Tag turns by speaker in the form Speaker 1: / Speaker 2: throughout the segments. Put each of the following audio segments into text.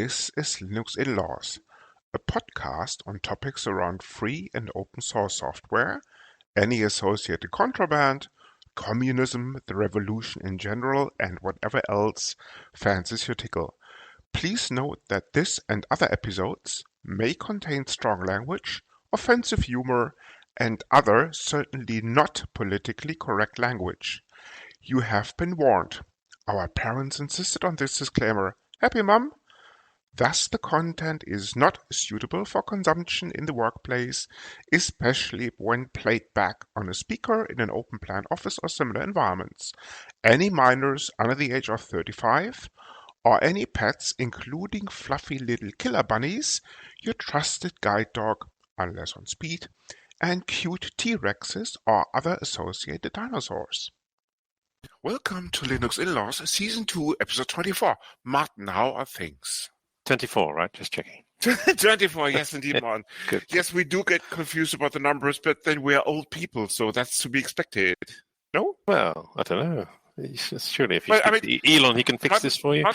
Speaker 1: This is Linux In-Laws, a podcast on topics around free and open source software, any associated contraband, communism, the revolution in general, and whatever else fancies your tickle. Please note that this and other episodes may contain strong language, offensive humor, and other certainly not politically correct language. You have been warned. Our parents insisted on this disclaimer. Happy, Mum? Thus, the content is not suitable for consumption in the workplace, especially when played back on a speaker in an open plan office or similar environments. Any minors under the age of 35, or any pets, including fluffy little killer bunnies, your trusted guide dog, unless on speed, and cute T-Rexes or other associated dinosaurs. Welcome to Linux In-Laws, Season 2, Episode 24. Martin, how are things?
Speaker 2: 24, right? Just checking.
Speaker 1: 24, yes, indeed, Martin.
Speaker 2: Good.
Speaker 1: Yes, we do get confused about the numbers, but then we are old people, so that's to be expected. No?
Speaker 2: Well, I don't know. Surely if you speak to Elon, he can fix this for you.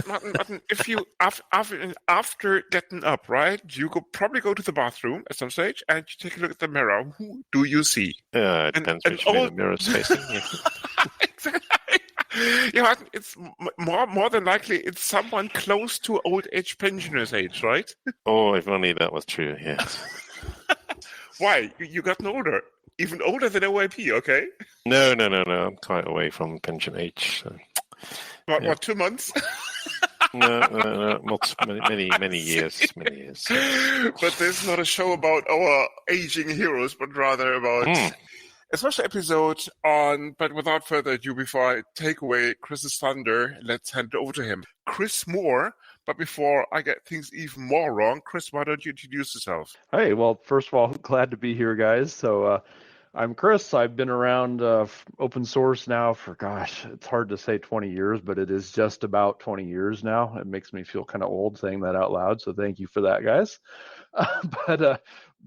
Speaker 1: Martin, if you, after getting up, right, you probably go to the bathroom at some stage and you take a look at the mirror. Who do you see?
Speaker 2: It depends which way the mirror is facing. Yeah.
Speaker 1: Exactly. Yeah, it's more than likely it's someone close to old age pensioners' age, right?
Speaker 2: Oh, if only that was true, yes.
Speaker 1: Why? You gotten older. Even older than OIP, okay?
Speaker 2: No. I'm quite away from pension age. So.
Speaker 1: What, 2 months?
Speaker 2: No. Many years.
Speaker 1: But there's not a show about our aging heroes, but rather about a special episode on, but without further ado, before I take away Kris's thunder, let's hand it over to him. Kris Moore, but before I get things even more wrong, Kris, why don't you introduce yourself?
Speaker 3: Hey, well, first of all, glad to be here, guys. So I'm Kris. I've been around open source now for, it's hard to say 20 years, but it is just about 20 years now. It makes me feel kind of old saying that out loud, so thank you for that, guys. But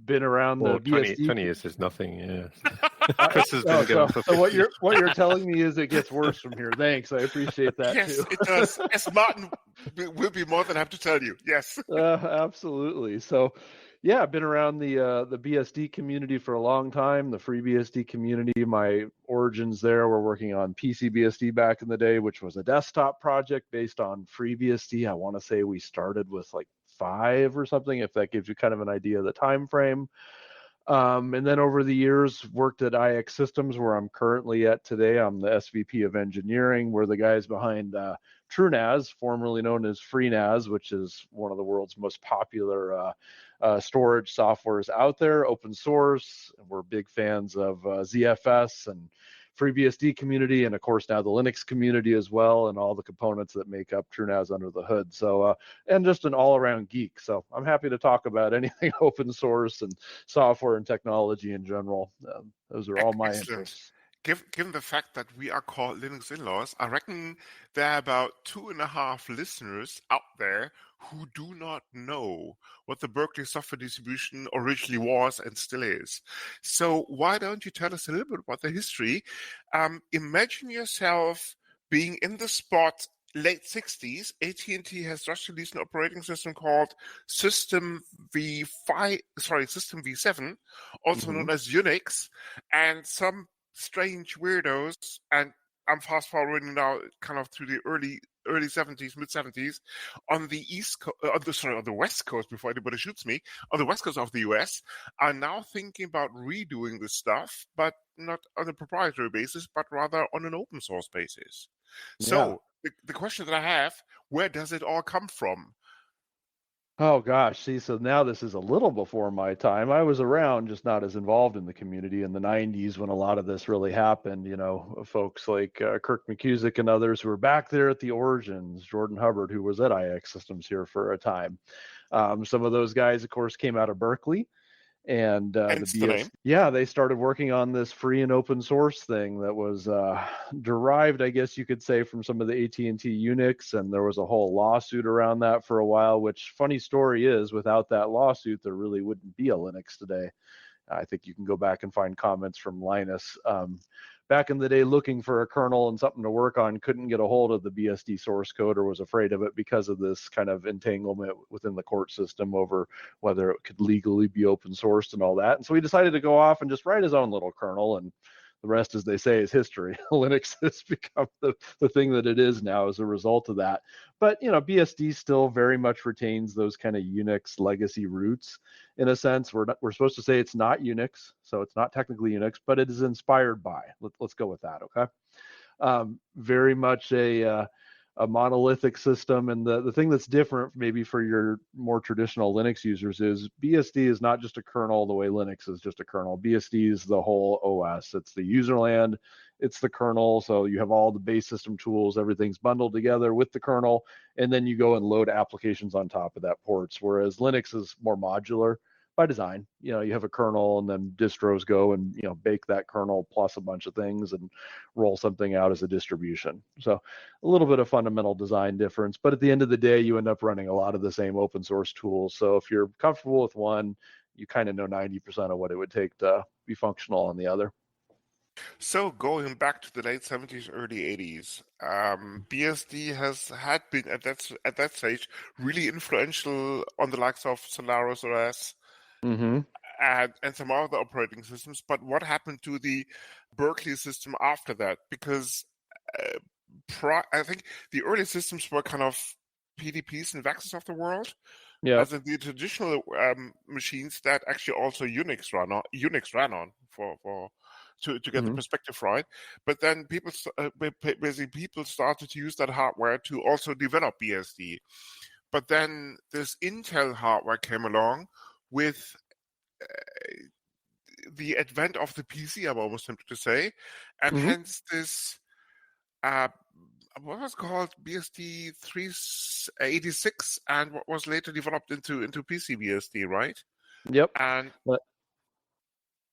Speaker 3: been around the BSD.
Speaker 2: 20 years is nothing, yeah. Kris has been
Speaker 3: so what you're telling me is it gets worse from here. Thanks, I appreciate that.
Speaker 1: Yes,
Speaker 3: too.
Speaker 1: It does. Yes, Martin will be more than happy to tell you. Yes,
Speaker 3: absolutely. So, yeah, I've been around the BSD community for a long time. The FreeBSD community, my origins there were working on PC-BSD back in the day, which was a desktop project based on FreeBSD. I want to say we started with like 5 or something, if that gives you kind of an idea of the time frame. And then over the years, worked at IX Systems, where I'm currently at today. I'm the SVP of engineering. We're the guys behind TrueNAS, formerly known as FreeNAS, which is one of the world's most popular storage softwares out there, open source. We're big fans of ZFS and FreeBSD community, and of course now the Linux community as well, and all the components that make up TrueNAS under the hood. So, and just an all-around geek. So I'm happy to talk about anything open source and software and technology in general. Those are all my interests.
Speaker 1: Given the fact that we are called Linux In-Laws, I reckon there are about 2.5 listeners out there who do not know what the Berkeley software distribution originally was and still is. So why don't you tell us a little bit about the history? Imagine yourself being in the spot late 60s. AT&T has just released an operating system called System V7, also known as Unix, and some strange weirdos, and I'm fast forwarding now kind of through the early 70s, mid 70s, on the on the west coast, before anybody shoots me, on the west coast of the US, are now thinking about redoing this stuff, but not on a proprietary basis, but rather on an open source basis. Yeah. So the question that I have, where does it all come from?
Speaker 3: Oh gosh, see, so now this is a little before my time. I was around, just not as involved in the community in the 90s when a lot of this really happened. You know, folks like Kirk McCusick and others who were back there at the origins, Jordan Hubbard, who was at IX Systems here for a time. Some of those guys, of course, came out of Berkeley. And they started working on this free and open source thing that was derived, I guess you could say, from some of the AT&T Unix, and there was a whole lawsuit around that for a while, which, funny story is, without that lawsuit, there really wouldn't be a Linux today. I think you can go back and find comments from Linus. back in the day looking for a kernel and something to work on couldn't get a hold of the BSD source code or was afraid of it because of this kind of entanglement within the court system over whether it could legally be open sourced and all that. And so he decided to go off and just write his own little kernel, and the rest, as they say, is history. Linux has become the thing that it is now as a result of that. But, BSD still very much retains those kind of Unix legacy roots in a sense. We're supposed to say it's not Unix, so it's not technically Unix, but it is inspired by. Let's go with that, okay? Very much a monolithic system. And the thing that's different maybe for your more traditional Linux users is BSD is not just a kernel the way Linux is just a kernel. BSD is the whole OS. It's the userland, it's the kernel. So you have all the base system tools, everything's bundled together with the kernel, and then you go and load applications on top of that ports. Whereas Linux is more modular by design. You have a kernel and then distros go and, bake that kernel plus a bunch of things and roll something out as a distribution. So a little bit of fundamental design difference, but at the end of the day, you end up running a lot of the same open source tools. So if you're comfortable with one, you kind of know 90% of what it would take to be functional on the other.
Speaker 1: So going back to the late 70s, early 80s, BSD had been at that stage really influential on the likes of Solaris OS,
Speaker 3: mm-hmm.
Speaker 1: and some other operating systems. But what happened to the Berkeley system after that? Because I think the early systems were kind of PDPs and VAXs of the world.
Speaker 3: Yeah.
Speaker 1: As in the traditional machines that actually also Unix ran on to get
Speaker 3: mm-hmm.
Speaker 1: the perspective right. But then people started to use that hardware to also develop BSD. But then this Intel hardware came along with the advent of the PC, I'm almost tempted to say, and
Speaker 3: mm-hmm.
Speaker 1: hence this what was called BSD 386 and what was later developed into PC-BSD, right?
Speaker 3: Yep.
Speaker 1: And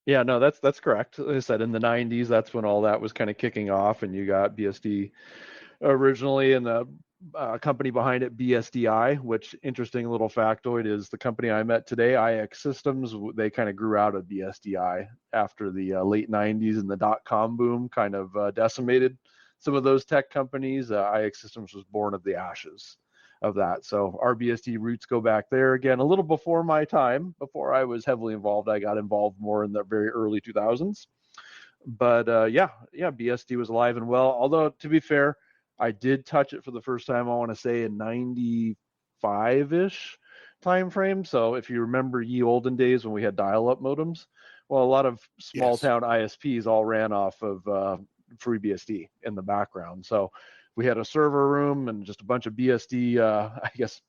Speaker 3: yeah, no, that's correct. Like I said, in the 90s, that's when all that was kind of kicking off, and you got BSD originally, and the company behind it, BSDI, which, interesting little factoid, is the company I met today, IX Systems. They kind of grew out of BSDI after the late 90s, and the dot-com boom kind of decimated some of those tech companies. IX Systems was born of the ashes of that. So our BSD roots go back there again, a little before my time. Before I was heavily involved, I got involved more in the very early 2000s. But BSD was alive and well. Although, to be fair, I did touch it for the first time, I want to say, in 95-ish time frame. So if you remember ye olden days when we had dial-up modems, well, a lot of small town ISPs all ran off of FreeBSD in the background. So we had a server room and just a bunch of BSD,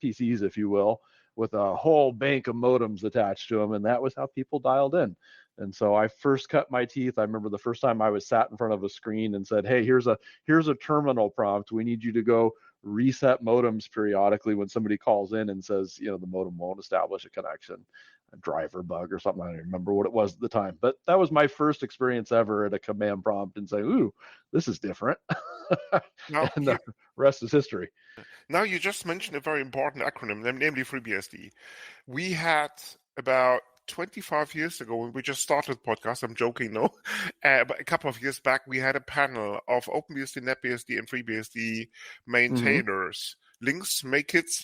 Speaker 3: PCs, if you will, with a whole bank of modems attached to them. And that was how people dialed in. And so I first cut my teeth. I remember the first time I was sat in front of a screen and said, hey, here's a terminal prompt. We need you to go reset modems periodically when somebody calls in and says, the modem won't establish a connection, a driver bug or something. I don't remember what it was at the time, but that was my first experience ever at a command prompt and saying, ooh, this is different. And the rest is history.
Speaker 1: Now you just mentioned a very important acronym, namely FreeBSD. We had about 25 years ago, when we just started the podcast, I'm joking, no, but a couple of years back, we had a panel of OpenBSD, NetBSD, and FreeBSD maintainers. Mm-hmm. Links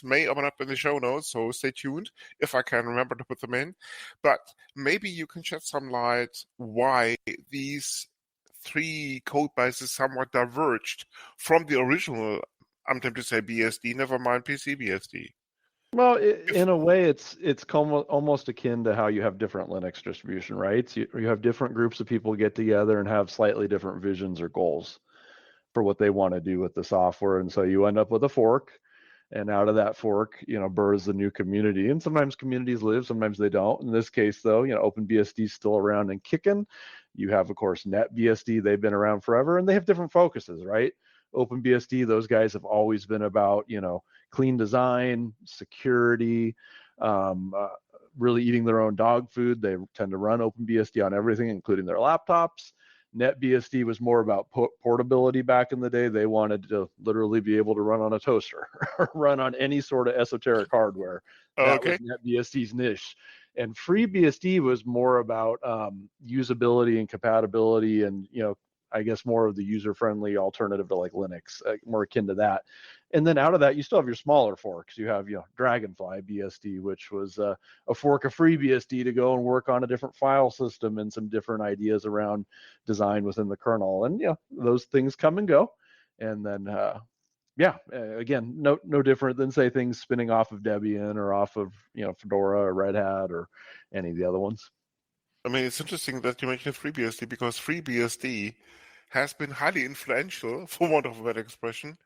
Speaker 1: may open up in the show notes, so stay tuned if I can remember to put them in. But maybe you can shed some light why these three code bases somewhat diverged from the original, I'm tempted to say BSD, never mind PC-BSD.
Speaker 3: Well, in a way, it's almost akin to how you have different Linux distribution, right? So you have different groups of people get together and have slightly different visions or goals for what they want to do with the software. And so you end up with a fork, and out of that fork, births a new community. And sometimes communities live, sometimes they don't. In this case, though, OpenBSD is still around and kicking. You have, of course, NetBSD. They've been around forever, and they have different focuses, right? OpenBSD, those guys have always been about, clean design, security, really eating their own dog food. They tend to run OpenBSD on everything, including their laptops. NetBSD was more about portability back in the day. They wanted to literally be able to run on a toaster or run on any sort of esoteric hardware. That was NetBSD's niche. And FreeBSD was more about usability and compatibility and, I guess more of the user-friendly alternative to like Linux, more akin to that. And then out of that, you still have your smaller forks. You have, Dragonfly BSD, which was a fork of FreeBSD to go and work on a different file system and some different ideas around design within the kernel. And those things come and go. And then again, no different than say things spinning off of Debian or off of Fedora or Red Hat or any of the other ones.
Speaker 1: I mean, it's interesting that you mentioned FreeBSD because FreeBSD has been highly influential, for want of a better expression,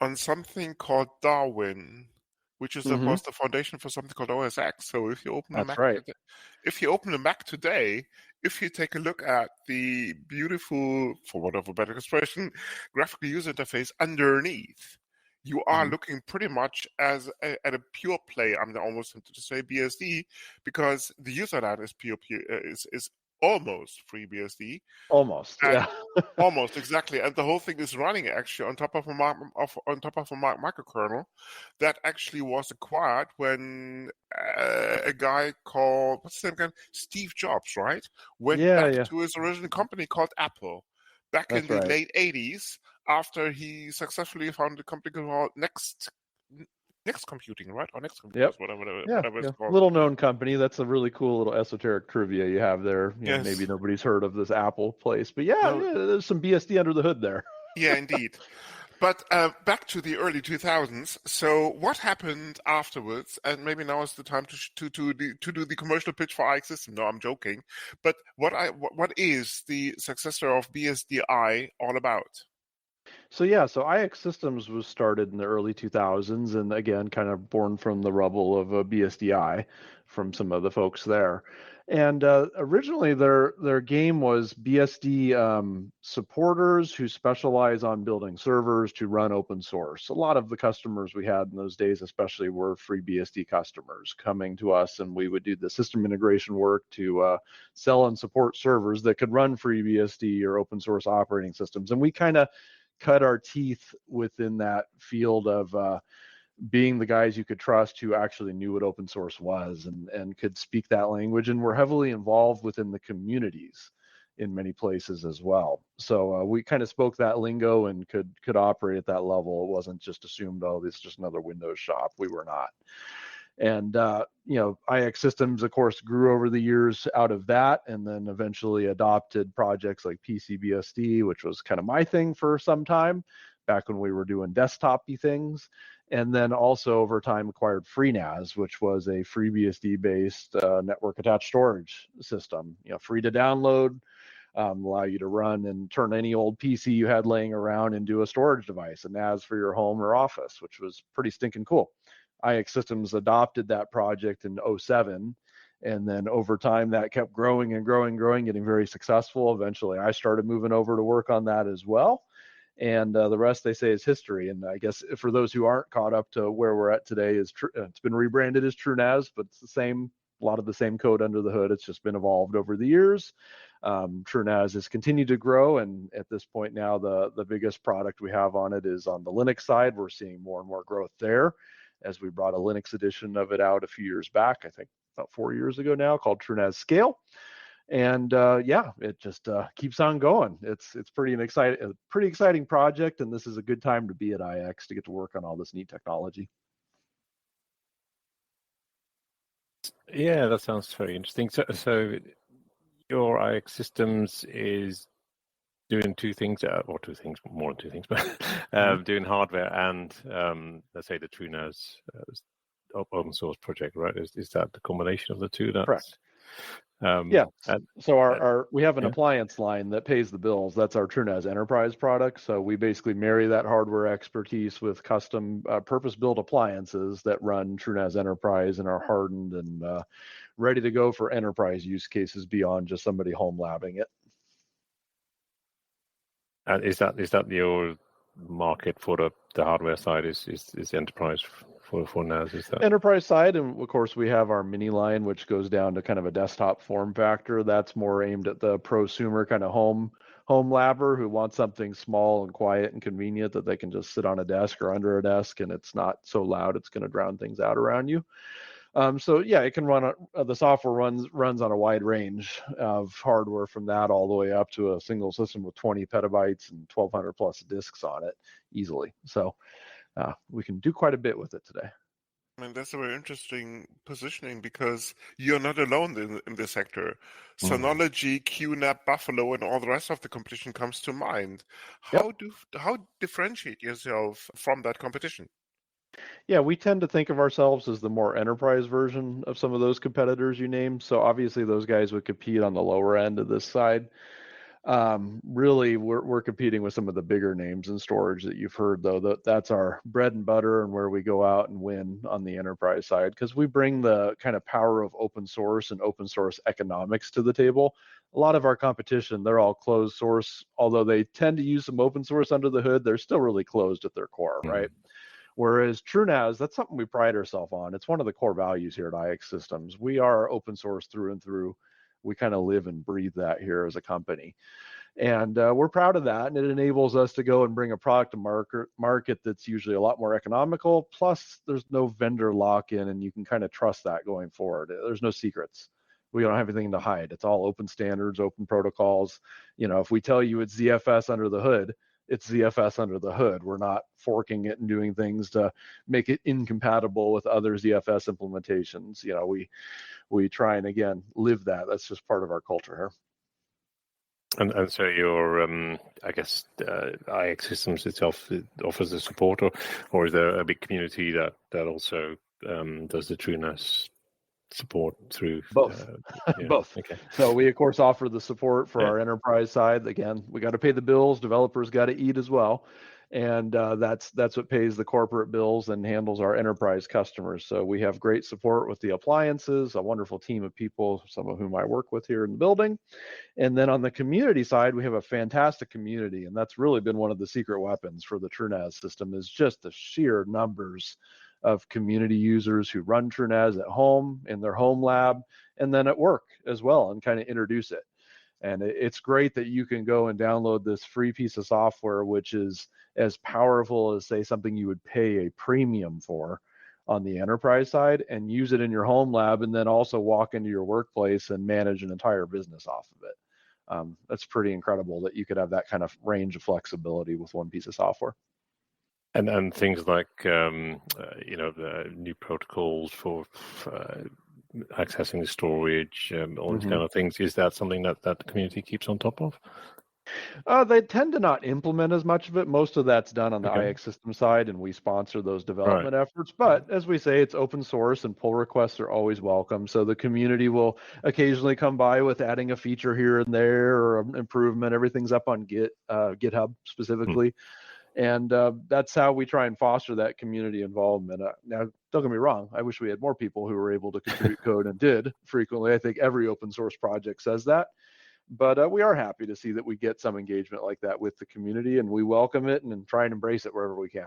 Speaker 1: on something called Darwin, which is of course the foundation for something called OS X. So if you open a Mac, if you open a Mac today, if you take a look at the beautiful, for want of a better expression, graphical user interface underneath, you are looking pretty much at a pure play. I'm almost tempted to say BSD because the user that is is almost FreeBSD.
Speaker 3: Almost, yeah.
Speaker 1: Almost exactly, and the whole thing is running actually on top of a microkernel that actually was acquired when a guy called what's his name again, Steve Jobs, right? Went back to his original company called Apple back in the late '80s after he successfully founded a company called Next Computing, right? Or Next Computing, whatever it's called.
Speaker 3: Little known company. That's a really cool little esoteric trivia you have there. Maybe nobody's heard of this Apple place, but there's some BSD under the hood there.
Speaker 1: Yeah, indeed. But back to the early 2000s. So what happened afterwards? And maybe now is the time to do the commercial pitch for IX System. No, I'm joking. But what is the successor of BSDI all about?
Speaker 3: So IX Systems was started in the early 2000s, and again, kind of born from the rubble of BSDI from some of the folks there. And originally, their game was BSD supporters who specialize on building servers to run open source. A lot of the customers we had in those days, especially, were FreeBSD customers coming to us, and we would do the system integration work to sell and support servers that could run FreeBSD or open source operating systems. And we kind of cut our teeth within that field of being the guys you could trust who actually knew what open source was and could speak that language, and were heavily involved within the communities in many places as well. So we kind of spoke that lingo and could operate at that level. It wasn't just assumed, this is just another Windows shop. We were not. And, IX Systems, of course, grew over the years out of that, and then eventually adopted projects like PC-BSD, which was kind of my thing for some time, back when we were doing desktop-y things. And then also over time acquired FreeNAS, which was a FreeBSD-based network-attached storage system, free to download, allow you to run and turn any old PC you had laying around into a storage device, a NAS for your home or office, which was pretty stinking cool. IX Systems adopted that project in 2007, and then over time that kept growing and growing, getting very successful. Eventually I started moving over to work on that as well, and the rest, they say, is history. And I guess for those who aren't caught up to where we're at today, it's been rebranded as TrueNAS, but it's a lot of the same code under the hood. It's just been evolved over the years. TrueNAS has continued to grow, and at this point now the biggest product we have on it is on the Linux side. We're seeing more and more growth there, as we brought a Linux edition of it out a few years back, I think about 4 years ago now, called TrueNAS Scale. And it just keeps on going. It's pretty exciting project, and this is a good time to be at IX to get to work on all this neat technology.
Speaker 2: Yeah, that sounds very interesting. So your IX Systems is doing more than two things, but doing hardware and let's say the TrueNAS open source project, right? Is that the combination of the two?
Speaker 3: Correct. So we have an appliance line that pays the bills. That's our TrueNAS Enterprise product. So we basically marry that hardware expertise with custom purpose-built appliances that run TrueNAS Enterprise and are hardened and ready to go for enterprise use cases beyond just somebody home labbing it.
Speaker 2: And is that your market for the hardware side? Is enterprise for NAS? Is that
Speaker 3: enterprise side? And of course we have our mini line, which goes down to kind of a desktop form factor. That's more aimed at the prosumer kind of home labber who wants something small and quiet and convenient that they can just sit on a desk or under a desk, and it's not so loud it's going to drown things out around you. So yeah, it can run. The software runs on a wide range of hardware, from that all the way up to a single system with 20 petabytes and 1,200 plus disks on it easily. So we can do quite a bit with it today.
Speaker 1: I mean, that's a very interesting positioning because you're not alone in this sector. Synology, QNAP, Buffalo, and all the rest of the competition comes to mind.
Speaker 3: Yep.
Speaker 1: How differentiate yourself from that competition?
Speaker 3: Yeah, we tend to think of ourselves as the more enterprise version of some of those competitors you named. So obviously those guys would compete on the lower end of this side. Really, we're competing with some of the bigger names in storage that you've heard, though. That's our bread and butter and where we go out and win on the enterprise side, because we bring the kind of power of open source and open source economics to the table. A lot of our competition, they're all closed source, although they tend to use some open source under the hood. They're still really closed at their core, right? Whereas TrueNAS, that's something we pride ourselves on. It's one of the core values here at IX Systems. We are open source through and through. We kind of live and breathe that here as a company. And we're proud of that. And it enables us to go and bring a product to market that's usually a lot more economical. Plus, there's no vendor lock-in, and you can kind of trust that going forward. There's no secrets. We don't have anything to hide. It's all open standards, open protocols. If we tell you it's ZFS under the hood, it's ZFS under the hood. We're not forking it and doing things to make it incompatible with other ZFS implementations. We try and, again, live that. That's just part of our culture here.
Speaker 2: And so your, I guess, IX Systems itself offers the support, or is there a big community that also does the TrueNAS support through?
Speaker 3: Both. Both.
Speaker 2: Okay.
Speaker 3: So we, of course, offer the support for our enterprise side. Again, we got to pay the bills. Developers got to eat as well. And that's what pays the corporate bills and handles our enterprise customers. So we have great support with the appliances, a wonderful team of people, some of whom I work with here in the building. And then on the community side, we have a fantastic community. And that's really been one of the secret weapons for the TrueNAS system, is just the sheer numbers of community users who run TrueNAS at home, in their home lab, and then at work as well, and kind of introduce it. And it's great that you can go and download this free piece of software, which is as powerful as, say, something you would pay a premium for on the enterprise side, and use it in your home lab, and then also walk into your workplace and manage an entire business off of it. That's pretty incredible that you could have that kind of range of flexibility with one piece of software.
Speaker 2: And things like the new protocols for accessing the storage, all these kind of things. Is that something that the community keeps on top of?
Speaker 3: They tend to not implement as much of it. Most of that's done on the IX system side, and we sponsor those development efforts. But as we say, it's open source, and pull requests are always welcome. So the community will occasionally come by with adding a feature here and there, or an improvement. Everything's up on GitHub specifically. And that's how we try and foster that community involvement. Now, don't get me wrong. I wish we had more people who were able to contribute code, and did frequently. I think every open source project says that. But we are happy to see that we get some engagement like that with the community, and we welcome it and try and embrace it wherever we can.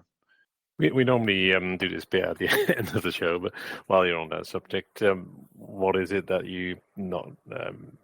Speaker 2: We normally do this bit at the end of the show, but while you're on that subject, what is it that you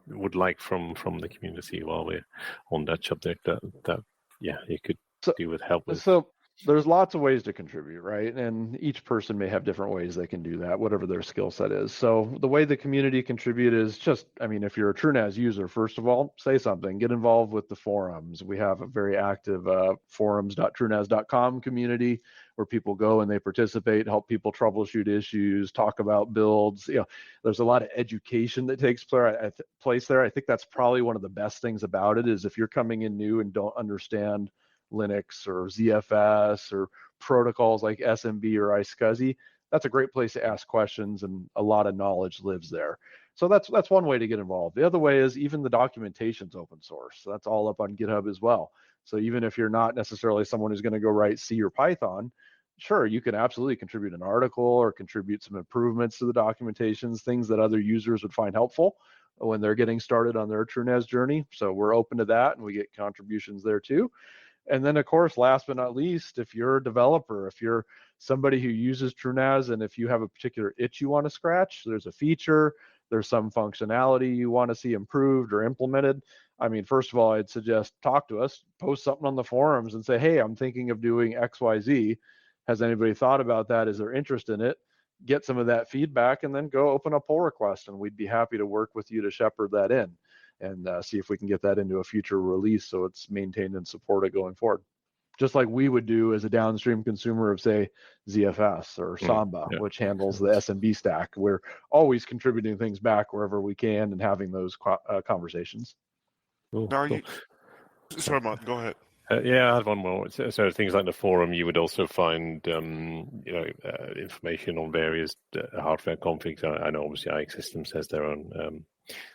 Speaker 2: would like from the community while we're on that subject that you could do with help with?
Speaker 3: So there's lots of ways to contribute, right? And each person may have different ways they can do that, whatever their skill set is. So the way the community contribute is just, if you're a TrueNAS user, first of all, say something, get involved with the forums. We have a very active forums.truenas.com community where people go and they participate, help people troubleshoot issues, talk about builds. There's a lot of education that takes place there. I think that's probably one of the best things about it, is if you're coming in new and don't understand Linux or ZFS or protocols like SMB or iSCSI, that's a great place to ask questions, and a lot of knowledge lives there. So that's one way to get involved. The other way is even the documentation's open source. So that's all up on GitHub as well. So even if you're not necessarily someone who's going to go write C or Python, sure, you can absolutely contribute an article or contribute some improvements to the documentations, things that other users would find helpful when they're getting started on their TrueNAS journey. So we're open to that, and we get contributions there too. And then, of course, last but not least, if you're a developer, if you're somebody who uses TrueNAS, and if you have a particular itch you want to scratch, there's a feature, there's some functionality you want to see improved or implemented. First of all, I'd suggest talk to us, post something on the forums and say, hey, I'm thinking of doing XYZ. Has anybody thought about that? Is there interest in it? get some of that feedback, and then go open a pull request, and we'd be happy to work with you to shepherd that in and see if we can get that into a future release so it's maintained and supported going forward. Just like we would do as a downstream consumer of, say, ZFS or Samba, which handles the SMB stack. We're always contributing things back wherever we can and having those conversations.
Speaker 2: Cool.
Speaker 1: Now, sorry, Martin, go ahead.
Speaker 2: Yeah, I had one more. So things like the forum, you would also find, information on various hardware configs. I know obviously IX Systems has their own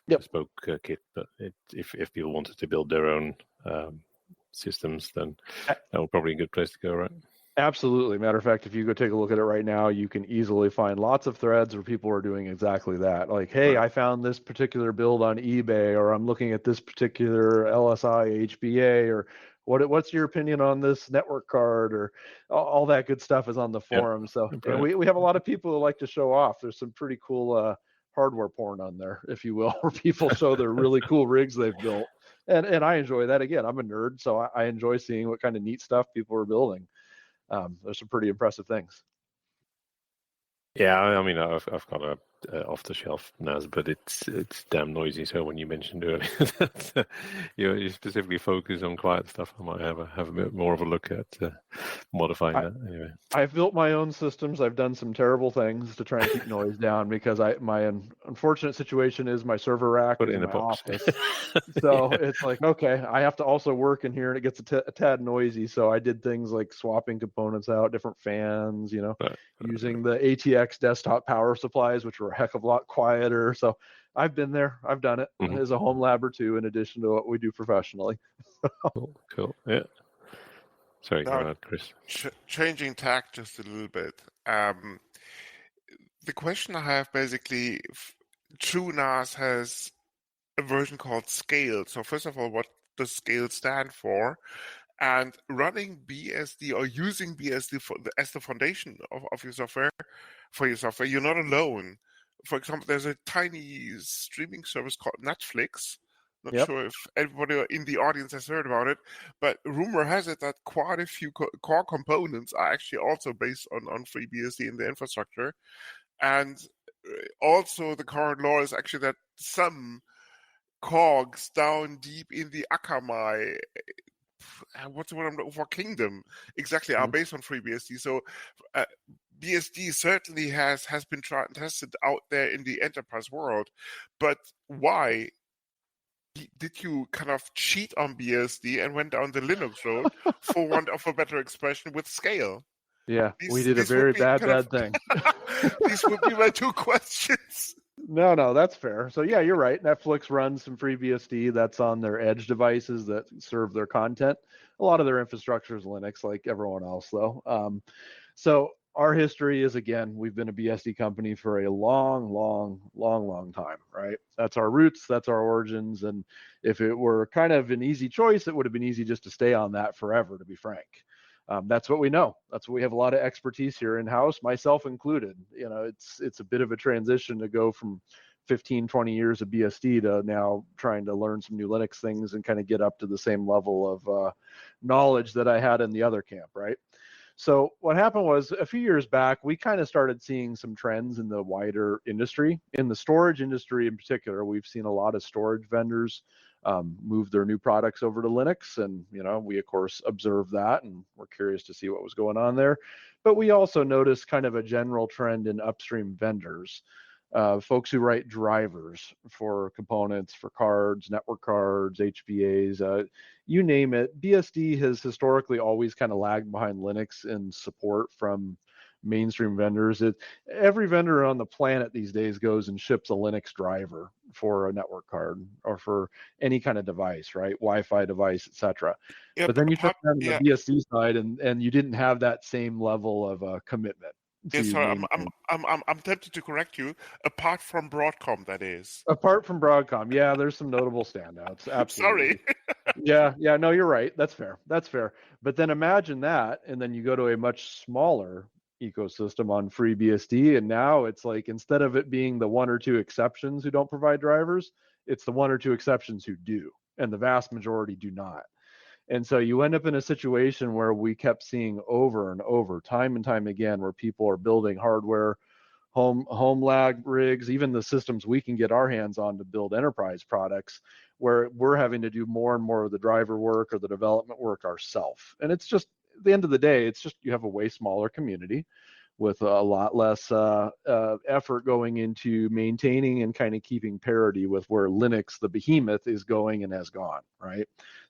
Speaker 2: bespoke kit, but if people wanted to build their own systems, then that would probably be a good place to go, right?
Speaker 3: Absolutely. Matter of fact, if you go take a look at it right now, you can easily find lots of threads where people are doing exactly that. Like, hey, I found this particular build on eBay, or I'm looking at this particular LSI HBA, or what's your opinion on this network card, or all that good stuff is on the forum. So and we have a lot of people who like to show off. There's some pretty cool hardware porn on there, if you will, where people show their really cool rigs they've built. And I enjoy that. Again, I'm a nerd, so I enjoy seeing what kind of neat stuff people are building. There's some pretty impressive things.
Speaker 2: Yeah, I mean, I've got a off-the-shelf NAS, but it's damn noisy. So when you mentioned earlier that you specifically focus on quiet stuff, I might have a bit more of a look at modifying that. Anyway,
Speaker 3: I've built my own systems. I've done some terrible things to try and keep noise down because my unfortunate situation is my server rack is in my office. So it's like, okay, I have to also work in here, and it gets a tad noisy. So I did things like swapping components out, different fans, using the ATX desktop power supplies, which were a heck of a lot quieter. So I've been there. I've done it as a home lab or two, in addition to what we do professionally.
Speaker 2: Cool. Yeah. Sorry,
Speaker 1: Now,
Speaker 2: go ahead, Chris.
Speaker 1: Changing tack just a little bit. The question I have basically, TrueNAS has a version called Scale. So first of all, what does Scale stand for? And running BSD or using BSD as the foundation of your software, for your software, you're not alone. For example, there's a tiny streaming service called Netflix. Not sure if everybody in the audience has heard about it, but rumor has it that quite a few core components are actually also based on FreeBSD in the infrastructure. And also the current law is actually that some cogs down deep in the Akamai, what's the word I'm looking for, kingdom, exactly, are based on FreeBSD. So BSD certainly has been tried and tested out there in the enterprise world. But why did you kind of cheat on BSD and went down the Linux road, for want of a better expression, with Scale?
Speaker 3: Yeah, we did a very bad thing.
Speaker 1: These would be my two questions.
Speaker 3: No, that's fair. So yeah, you're right. Netflix runs some FreeBSD that's on their edge devices that serve their content. A lot of their infrastructure is Linux, like everyone else, though. So our history is, again, we've been a BSD company for a long time, right? That's our roots, that's our origins. And if it were kind of an easy choice, it would have been easy just to stay on that forever, to be frank. That's what we know. That's what we have a lot of expertise here in-house, myself included. It's a bit of a transition to go from 15, 20 years of BSD to now trying to learn some new Linux things and kind of get up to the same level of knowledge that I had in the other camp, right? So what happened was, a few years back, we kind of started seeing some trends in the wider industry. In the storage industry in particular, we've seen a lot of storage vendors move their new products over to Linux. And, we, of course, observed that, and we're curious to see what was going on there. But we also noticed kind of a general trend in upstream vendors, folks who write drivers for components, for cards, network cards, HBAs, you name it. BSD has historically always kind of lagged behind Linux in support from mainstream vendors. Every vendor on the planet these days goes and ships a Linux driver for a network card or for any kind of device, right? Wi-Fi device, etc.
Speaker 1: Yeah,
Speaker 3: but then you took that on the BSD side, and you didn't have that same level of commitment.
Speaker 1: Yes, sorry, I'm tempted to correct you. Apart from Broadcom, that is.
Speaker 3: Apart from Broadcom, yeah, there's some notable standouts. Absolutely.
Speaker 1: Sorry.
Speaker 3: yeah, no, you're right. That's fair. But then imagine that, and then you go to a much smaller ecosystem on FreeBSD, and now it's like, instead of it being the one or two exceptions who don't provide drivers, it's the one or two exceptions who do, and the vast majority do not. And so you end up in a situation where we kept seeing over and over, time and time again, where people are building hardware home lab rigs, even the systems we can get our hands on to build enterprise products, where we're having to do more and more of the driver work or the development work ourselves. And it's just, at the end of the day, it's just you have a way smaller community with a lot less effort going into maintaining and kind of keeping parity with where Linux, the behemoth, is going and has gone, right?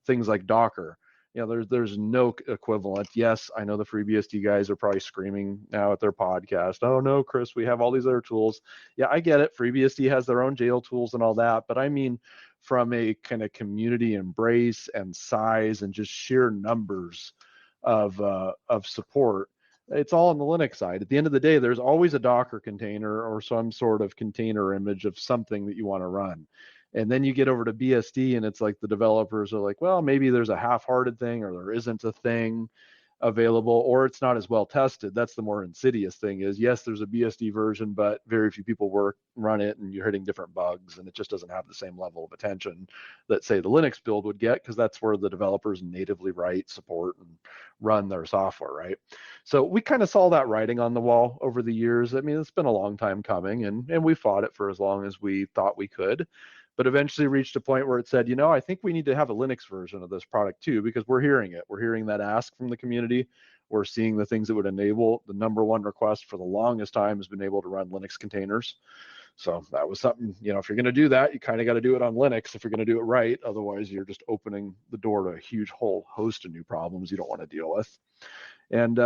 Speaker 3: Things like Docker. There's no equivalent. Yes, I know the FreeBSD guys are probably screaming now at their podcast, oh no, Kris, we have all these other tools. Yeah, I get it. FreeBSD has their own jail tools and all that, but I mean, from a kind of community embrace and size and just sheer numbers of support, it's all on the Linux side. At the end of the day, there's always a Docker container or some sort of container image of something that you want to run. And then you get over to BSD and it's like the developers are like, well, maybe there's a half-hearted thing, or there isn't a thing available, or it's not as well tested. That's the more insidious thing is, yes, there's a BSD version, but very few people run it, and you're hitting different bugs, and it just doesn't have the same level of attention that, say, the Linux build would get, because that's where the developers natively write, support, and run their software, right? So we kind of saw that writing on the wall over the years. I mean, it's been a long time coming, and we fought it for as long as we thought we could, but eventually reached a point where it said, I think we need to have a Linux version of this product too, because we're hearing it. We're hearing that ask from the community. We're seeing the things that would enable. The number one request for the longest time has been able to run Linux containers. So that was something, if you're going to do that, you kind of got to do it on Linux if you're going to do it right. Otherwise, you're just opening the door to a huge whole host of new problems you don't want to deal with. And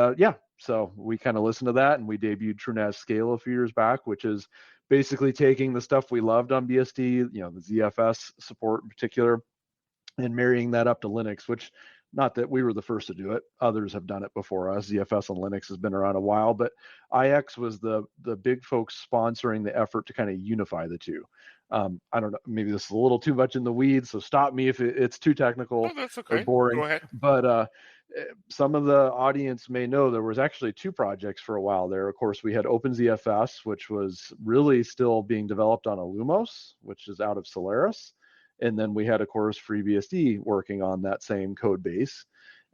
Speaker 3: so we kind of listened to that, and we debuted TrueNAS Scale a few years back, which is basically taking the stuff we loved on BSD, the ZFS support in particular, and marrying that up to Linux, which, not that we were the first to do it. Others have done it before us. ZFS on Linux has been around a while, but IX was the big folks sponsoring the effort to kind of unify the two. I don't know, maybe this is a little too much in the weeds, so stop me if it's too technical
Speaker 1: that's okay.
Speaker 3: or boring.
Speaker 1: Go ahead.
Speaker 3: But some of the audience may know there was actually two projects for a while there. Of course, we had OpenZFS, which was really still being developed on Illumos, which is out of Solaris. And then we had, of course, FreeBSD working on that same code base.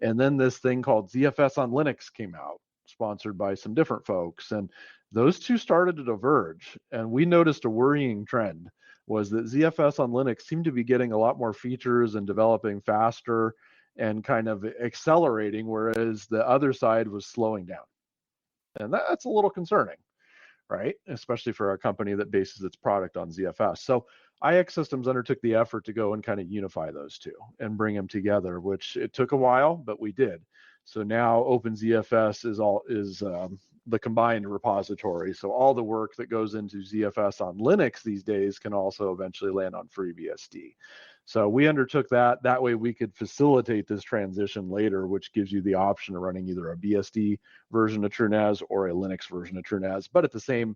Speaker 3: And then this thing called ZFS on Linux came out, sponsored by some different folks. And those two started to diverge. And we noticed a worrying trend was that ZFS on Linux seemed to be getting a lot more features and developing faster and kind of accelerating, whereas the other side was slowing down. And that's a little concerning, right? Especially for a company that bases its product on ZFS. So IX Systems undertook the effort to go and kind of unify those two and bring them together, which it took a while, but we did. So now OpenZFS is the combined repository. So all the work that goes into ZFS on Linux these days can also eventually land on FreeBSD. So we undertook that. That way we could facilitate this transition later, which gives you the option of running either a BSD version of TrueNAS or a Linux version of TrueNAS, but at the same,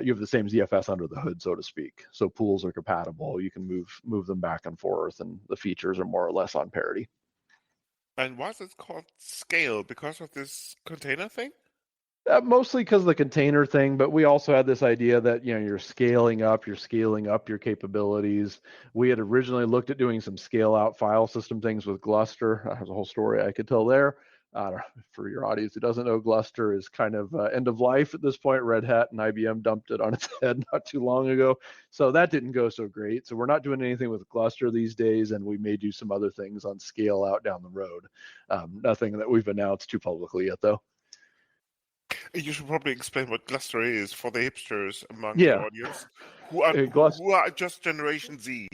Speaker 3: you have the same ZFS under the hood, so to speak. So pools are compatible. You can move them back and forth, and the features are more or less on parity.
Speaker 1: And why is it called Scale? Because of this container thing?
Speaker 3: Mostly because of the container thing, but we also had this idea that you're scaling up your capabilities. We had originally looked at doing some scale out file system things with Gluster. There's a whole story I could tell there. For your audience who doesn't know, Gluster is kind of end of life at this point. Red Hat and IBM dumped it on its head not too long ago, so that didn't go so great. So we're not doing anything with Gluster these days, and we may do some other things on scale out down the road. Nothing that we've announced too publicly yet, though.
Speaker 1: You should probably explain what Gluster is for the hipsters among the audience who are just Generation Z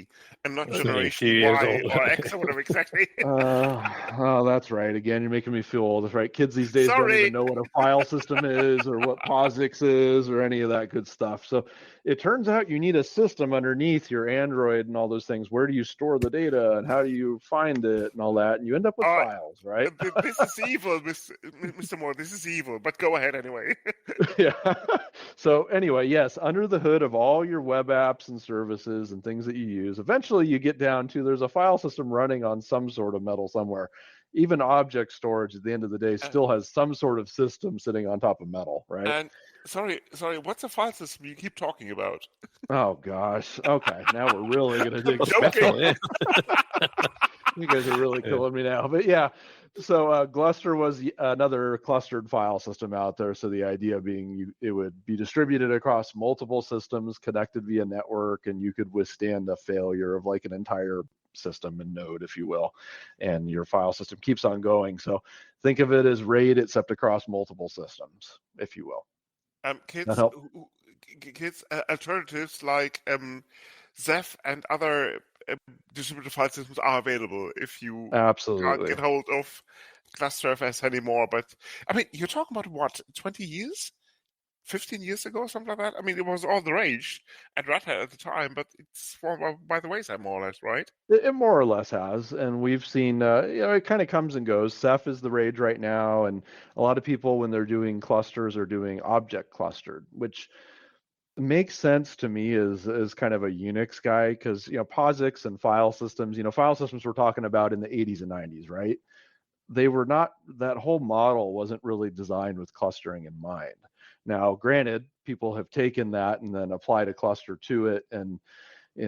Speaker 1: and not Generation Y or X or whatever exactly.
Speaker 3: Oh, that's right. Again, you're making me feel old. That's right. Kids these days don't even know what a file system is or what POSIX is or any of that good stuff. So it turns out you need a system underneath your Android and all those things. Where do you store the data and how do you find it and all that? And you end up with files, right?
Speaker 1: This is evil, Mr. Moore. This is evil, but go ahead anyway.
Speaker 3: Yeah. So anyway, yes, under the hood of all your web apps and services and things that you use, eventually you get down to there's a file system running on some sort of metal somewhere. Even object storage at the end of the day still has some sort of system sitting on top of metal, right?
Speaker 1: And sorry, what's a file system you keep talking about?
Speaker 3: Oh gosh. Okay, now we're really gonna dig. You guys are really killing me now. But yeah, so Gluster was another clustered file system out there. So the idea being it would be distributed across multiple systems connected via network, and you could withstand a failure of like an entire system and node, if you will, and your file system keeps on going. So think of it as RAID except across multiple systems, if you will.
Speaker 1: Kids alternatives like Zeph and other distributed file systems are available if you can't get hold of GlusterFS anymore. But I mean, you're talking about what, 20 years? 15 years ago, something like that? I mean, it was all the rage at Red Hat at the time, but it's fallen by the wayside, more or less, right?
Speaker 3: It more or less has, and we've seen, it kind of comes and goes. Ceph is the rage right now, and a lot of people, when they're doing clusters, are doing object clustered, which makes sense to me as kind of a Unix guy, because, POSIX and file systems, file systems we're talking about in the 80s and 90s, right? They were not, that whole model wasn't really designed with clustering in mind. Now, granted, people have taken that and then applied a cluster to it and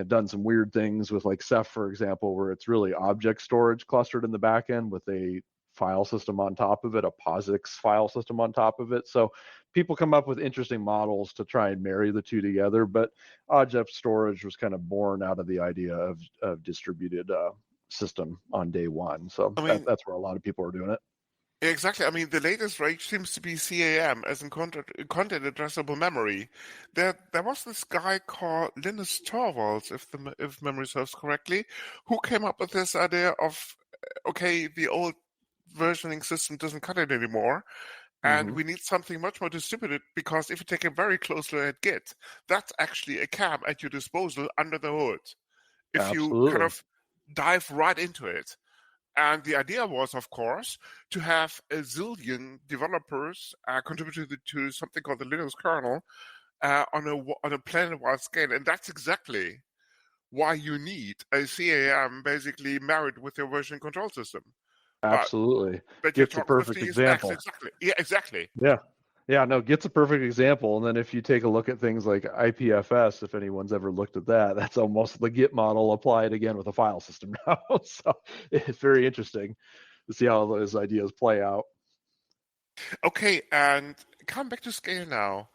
Speaker 3: done some weird things with like Ceph, for example, where it's really object storage clustered in the back end with a file system on top of it, a POSIX file system on top of it. So people come up with interesting models to try and marry the two together, but object storage was kind of born out of the idea of distributed system on day one. So that's where a lot of people are doing it.
Speaker 1: Exactly. I mean, the latest rage seems to be CAM, as in content addressable memory. There was this guy called Linus Torvalds, if memory serves correctly, who came up with this idea of, okay, the old versioning system doesn't cut it anymore, and we need something much more distributed, because if you take a very close look at Git, that's actually a CAM at your disposal under the hood. If you kind of dive right into it. And the idea was, of course, to have a zillion developers contribute to something called the Linux kernel on a planet-wide scale. And that's exactly why you need a CAM basically married with your version control system.
Speaker 3: Absolutely.
Speaker 1: But
Speaker 3: Git's a perfect example.
Speaker 1: Exactly. Yeah, exactly.
Speaker 3: Yeah, no, Git's a perfect example. And then if you take a look at things like IPFS, if anyone's ever looked at that, that's almost the Git model applied again with a file system now. So it's very interesting to see how those ideas play out.
Speaker 1: Okay, and come back to scale now.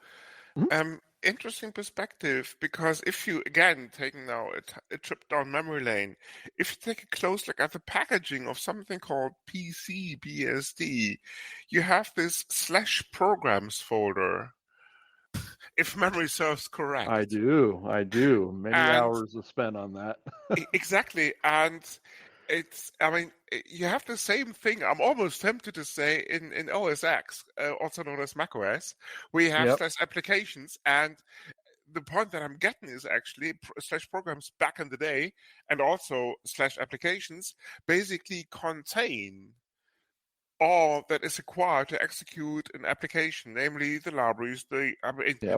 Speaker 1: Interesting perspective, because if you, again, taking now a trip down memory lane, if you take a close look at the packaging of something called PC-BSD, you have this /programs folder, if memory serves correct.
Speaker 3: I do. Many hours are spent on that.
Speaker 1: Exactly, and you have the same thing, I'm almost tempted to say, in OS X, also known as macOS, where you have /applications, and the point that I'm getting is actually /programs back in the day, and also /applications basically contain all that is required to execute an application, namely the libraries,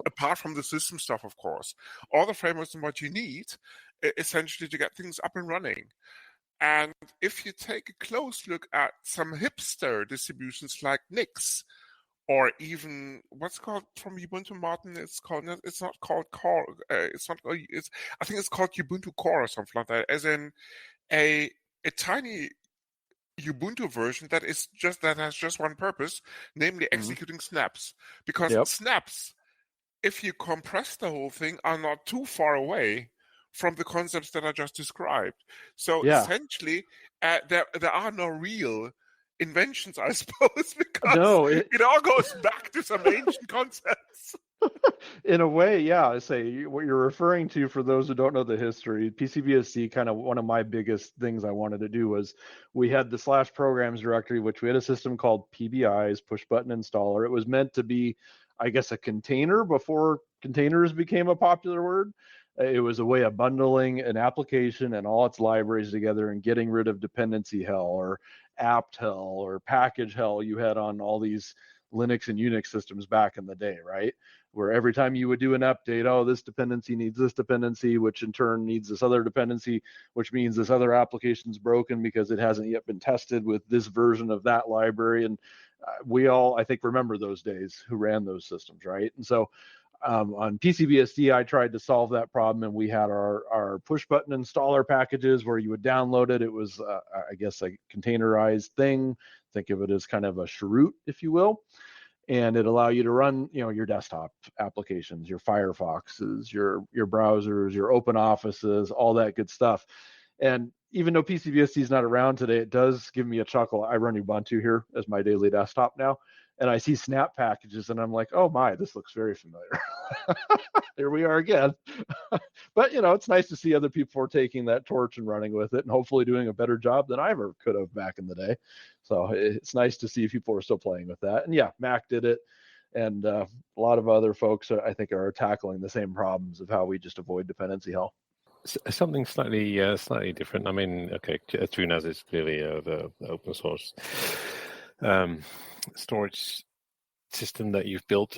Speaker 1: apart from the system stuff, of course, all the frameworks and what you need, essentially, to get things up and running. And if you take a close look at some hipster distributions like Nix, or even what's called from Ubuntu, Martin, I think it's called Ubuntu Core or something like that, as in a tiny Ubuntu version that has just one purpose, namely executing snaps. Because snaps, if you compress the whole thing, are not too far away from the concepts that I just described. So essentially, there are no real inventions, I suppose, because it all goes back to some ancient concepts.
Speaker 3: In a way, I say what you're referring to, for those who don't know the history, PC-BSD, kind of one of my biggest things I wanted to do was, we had the /programs directory, which we had a system called PBIs, push button installer. It was meant to be, I guess, a container before containers became a popular word. It was a way of bundling an application and all its libraries together and getting rid of dependency hell or apt hell or package hell you had on all these Linux and Unix systems back in the day, right? Where every time you would do an update, this dependency needs this dependency, which in turn needs this other dependency, which means this other application's broken because it hasn't yet been tested with this version of that library. And we all, I think, remember those days who ran those systems, right? And so On PC-BSD, I tried to solve that problem, and we had our push button installer packages where you would download it. It was, I guess, a containerized thing. Think of it as kind of a chroot, if you will. And it allow you to run, your desktop applications, your Firefoxes, your browsers, your open offices, all that good stuff. And even though PC-BSD is not around today, it does give me a chuckle. I run Ubuntu here as my daily desktop now, and I see snap packages, and I'm like, oh my, this looks very familiar. Here we are again. But, it's nice to see other people are taking that torch and running with it and hopefully doing a better job than I ever could have back in the day. So it's nice to see people are still playing with that. And yeah, Mac did it. And a lot of other folks, I think, are tackling the same problems of how we just avoid dependency hell.
Speaker 2: Something slightly different. I mean, okay, TrueNAS is clearly the open source storage system that you've built,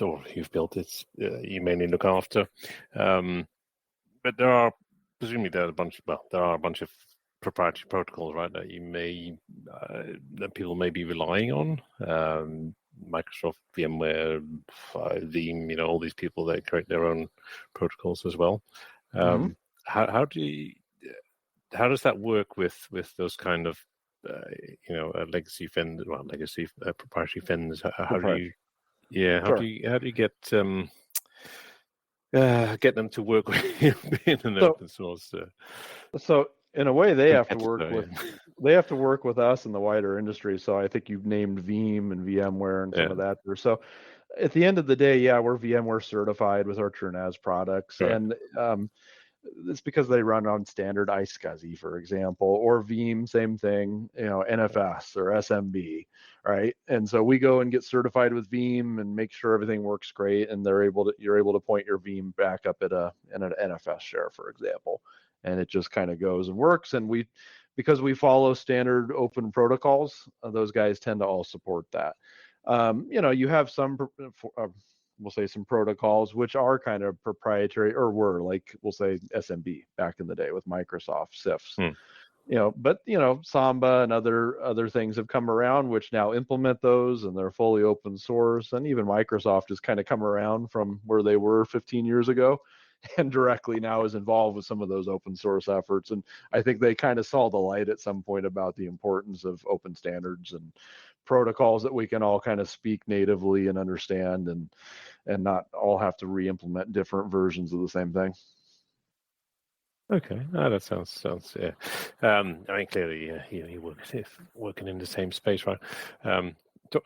Speaker 2: it's you mainly look after. But there are a bunch of proprietary protocols, right, that that people may be relying on. Microsoft, VMware, Veeam, all these people that create their own protocols as well. How does that work with those kind of legacy proprietary vendors? How do you get them to work with you in an open source?
Speaker 3: So in a way, they have to work with us in the wider industry. So I think you've named Veeam and VMware and some of that there. So at the end of the day, we're VMware certified with our TrueNAS products, right. And it's because they run on standard iSCSI, for example, or Veeam, same thing, NFS or SMB, right? And so we go and get certified with Veeam and make sure everything works great, and you're able to point your Veeam back up at an NFS share, for example, and it just kind of goes and works. And because we follow standard open protocols, those guys tend to all support that. You have some we'll say some protocols which are kind of proprietary, or were, like, we'll say SMB back in the day with Microsoft CIFS. But Samba and other things have come around which now implement those, and they're fully open source. And even Microsoft has kind of come around from where they were 15 years ago and directly now is involved with some of those open source efforts. And I think they kind of saw the light at some point about the importance of open standards and protocols that we can all kind of speak natively and understand, and not all have to re-implement different versions of the same thing.
Speaker 2: Okay, that sounds yeah. I mean, clearly, you're working in the same space, right?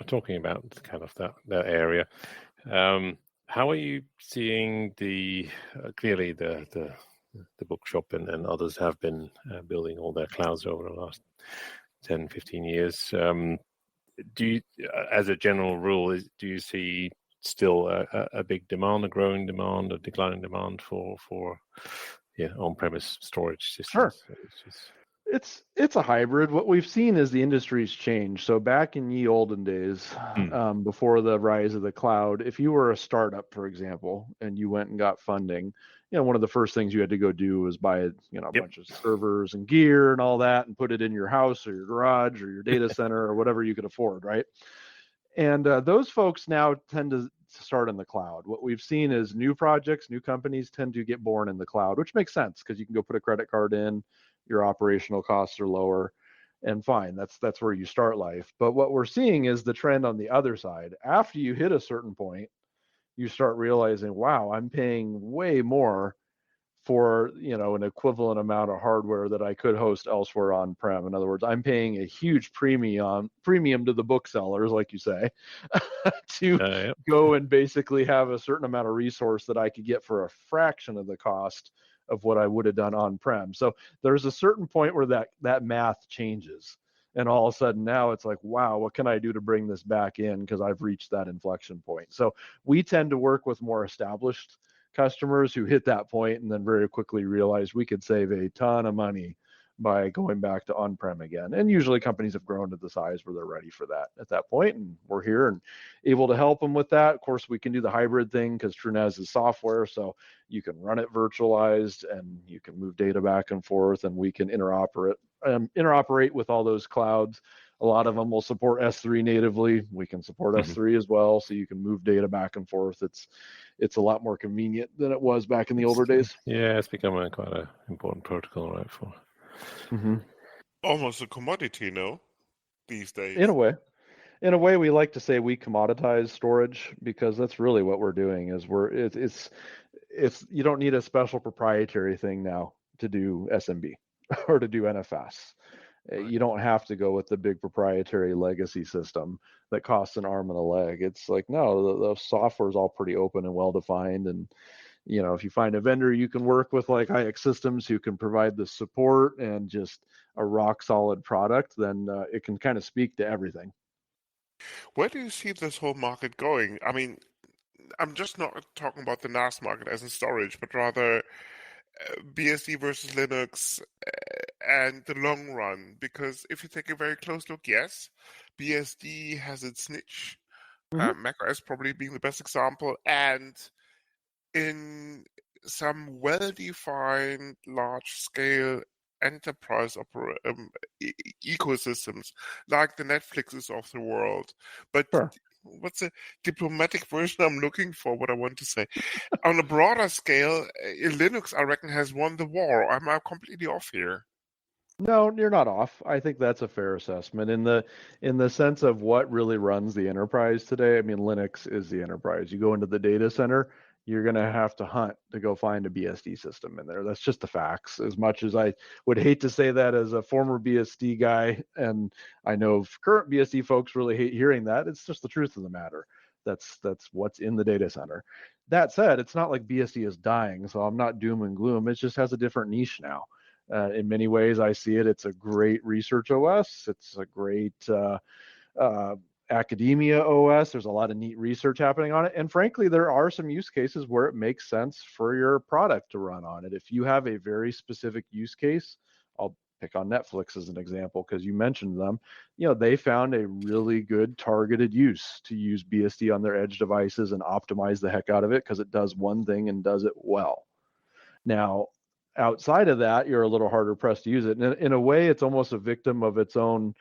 Speaker 2: Talking about kind of that area. How are you seeing clearly the bookshop and others have been building all their clouds over the last 10, 15 years. Do you, as a general rule, do you see still a big demand, a growing demand, a declining demand for on-premise storage systems?
Speaker 3: Sure. It's a hybrid. What we've seen is the industry's changed. So back in ye olden days, before the rise of the cloud, if you were a startup, for example, and you went and got funding, one of the first things you had to go do was buy a bunch of servers and gear and all that, and put it in your house or your garage or your data center or whatever you could afford, right? And those folks now tend to start in the cloud. What we've seen is new projects, new companies tend to get born in the cloud, which makes sense because you can go put a credit card in, your operational costs are lower, and fine, that's where you start life. But what we're seeing is the trend on the other side. After you hit a certain point, you start realizing, wow, I'm paying way more for an equivalent amount of hardware that I could host elsewhere on-prem. In other words, I'm paying a huge premium to the booksellers, like you say, to go and basically have a certain amount of resource that I could get for a fraction of the cost of what I would have done on-prem. So there's a certain point where that math changes. And all of a sudden now it's like, wow, what can I do to bring this back in? Because I've reached that inflection point. So we tend to work with more established customers who hit that point and then very quickly realize we could save a ton of money by going back to on-prem again. And usually companies have grown to the size where they're ready for that at that point, and we're here and able to help them with that. Of course, we can do the hybrid thing because TrueNAS is software, so you can run it virtualized and you can move data back and forth, and we can interoperate with all those clouds. A lot of them will support S3 natively. We can support S3 as well, so you can move data back and forth. It's a lot more convenient than it was back in the older days.
Speaker 2: Yeah, it's become quite an important protocol, right? For
Speaker 1: Almost a commodity, no, these days.
Speaker 3: In a way, we like to say we commoditize storage, because that's really what we're doing. Is it's you don't need a special proprietary thing now to do SMB or to do NFS.
Speaker 1: Right.
Speaker 3: You don't have to go with the big proprietary legacy system that costs an arm and a leg. It's like, no, the software is all pretty open and well defined. And if you find a vendor you can work with, like IX Systems, who can provide the support and just a rock solid product, then it can kind of speak to everything.
Speaker 1: Where do you see this whole market going? I mean, I'm just not talking about the NAS market as in storage, but rather BSD versus Linux and the long run. Because if you take a very close look, yes, BSD has its niche, macOS probably being the best example, and in some well-defined, large-scale enterprise ecosystems like the Netflixes of the world. But
Speaker 3: Sure.
Speaker 1: What's the diplomatic version I'm looking for? What I want to say on a broader scale, Linux, I reckon, has won the war. Am I completely off here?
Speaker 3: No, you're not off. I think that's a fair assessment in the sense of what really runs the enterprise today. I mean, Linux is the enterprise. You go into the data center, you're going to have to hunt to go find a BSD system in there. That's just the facts. As much as I would hate to say that as a former BSD guy, and I know current BSD folks really hate hearing that, it's just the truth of the matter. That's what's in the data center. That said, it's not like BSD is dying, so I'm not doom and gloom. It just has a different niche now. In many ways, I see it. It's a great research OS. It's a great academia OS. There's a lot of neat research happening on it. And frankly, there are some use cases where it makes sense for your product to run on it. If you have a very specific use case, I'll pick on Netflix as an example because you mentioned them. They found a really good targeted use to use BSD on their edge devices and optimize the heck out of it because it does one thing and does it well. Now, outside of that, you're a little harder pressed to use it. And in a way, it's almost a victim of its own,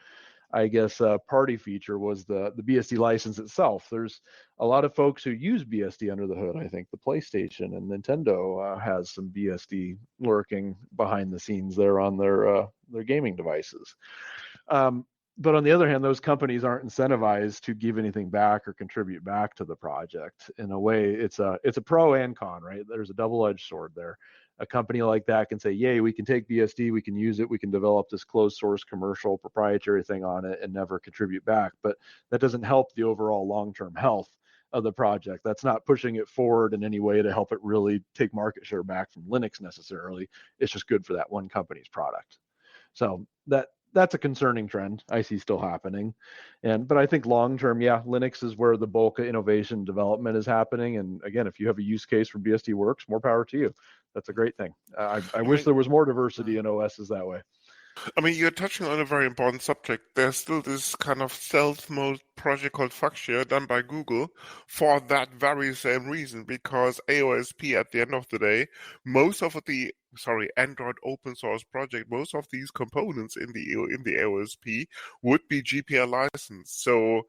Speaker 3: I guess, party feature was the BSD license itself. There's a lot of folks who use BSD under the hood. I think the PlayStation and Nintendo has some BSD lurking behind the scenes there on their gaming devices. But on the other hand, those companies aren't incentivized to give anything back or contribute back to the project. In a way, it's a pro and con, right? There's a double-edged sword there. A company like that can say, yay, we can take BSD, we can use it, we can develop this closed source commercial proprietary thing on it and never contribute back. But that doesn't help the overall long-term health of the project. That's not pushing it forward in any way to help it really take market share back from Linux necessarily. It's just good for that one company's product. So that's a concerning trend I see still happening. But I think long term, yeah, Linux is where the bulk of innovation development is happening. And again, if you have a use case for BSD works, more power to you. That's a great thing. I wish there was more diversity in OSs that way.
Speaker 1: I mean, you're touching on a very important subject. There's still this kind of stealth mode project called Fuchsia done by Google for that very same reason, because AOSP at the end of the day, Android open source project, most of these components in the AOSP would be GPL licensed. So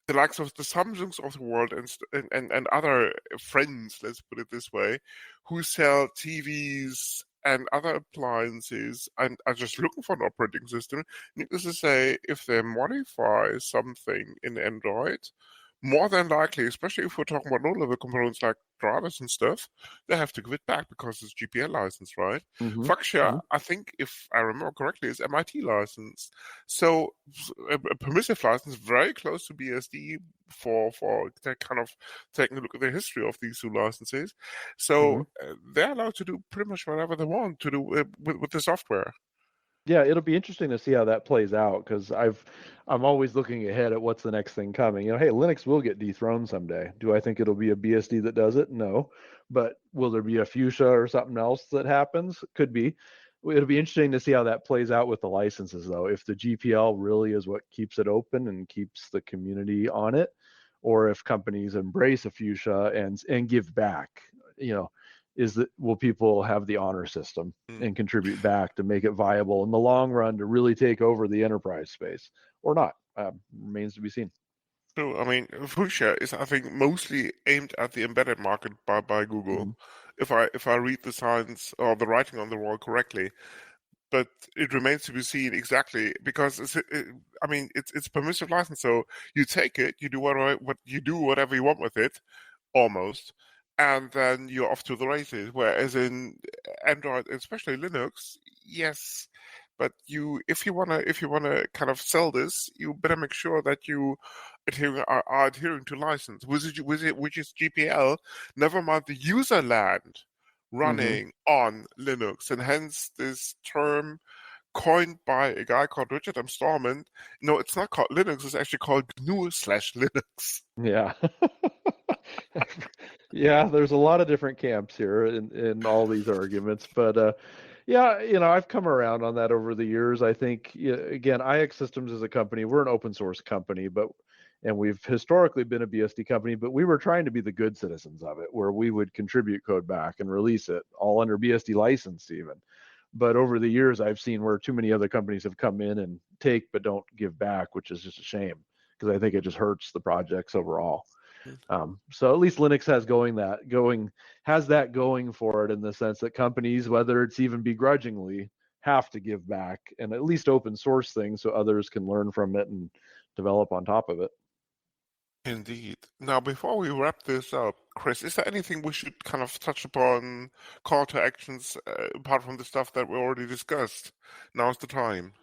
Speaker 1: the likes of the Samsungs of the world and other friends, let's put it this way, who sell TVs and other appliances and are just looking for an operating system, needless to say, if they modify something in Android, more than likely, especially if we're talking about low-level components like drivers and stuff, they have to give it back because it's GPL licensed, right? Fuchsia, I think, if I remember correctly, is MIT licensed. So a permissive license very close to BSD for kind of taking a look at the history of these two licenses. So they're allowed to do pretty much whatever they want to do with the software.
Speaker 3: Yeah, it'll be interesting to see how that plays out because I'm always looking ahead at what's the next thing coming. Hey, Linux will get dethroned someday. Do I think it'll be a BSD that does it? No. But will there be a Fuchsia or something else that happens? Could be. It'll be interesting to see how that plays out with the licenses, though. If the GPL really is what keeps it open and keeps the community on it, or if companies embrace a Fuchsia and give back, will people have the honor system and contribute back to make it viable in the long run to really take over the enterprise space? or not. Remains to be seen.
Speaker 1: So, I mean, Fuchsia is, I think, mostly aimed at the embedded market by Google, if I read the science or the writing on the wall correctly. But it remains to be seen exactly, because it's permissive license. So you take it, you do whatever you want with it, almost, and then you're off to the races. Whereas in Android, especially Linux, yes. But if you wanna kind of sell this, you better make sure that you are adhering to license, which is GPL. Never mind the user land running on Linux, and hence this term coined by a guy called Richard M. Stallman. No, it's not called Linux; it's actually called GNU/Linux.
Speaker 3: Yeah. Yeah, there's a lot of different camps here in all these arguments, but yeah, I've come around on that over the years. I think, again, IX Systems as a company, we're an open source company, and we've historically been a BSD company, but we were trying to be the good citizens of it, where we would contribute code back and release it all under BSD license even. But over the years, I've seen where too many other companies have come in and take but don't give back, which is just a shame, because I think it just hurts the projects overall. So at least Linux has that going for it, in the sense that companies, whether it's even begrudgingly, have to give back and at least open source things so others can learn from it and develop on top of it.
Speaker 1: Indeed. Now, before we wrap this up, Kris, is there anything we should kind of touch upon, call to actions, apart from the stuff that we already discussed? Now's the time.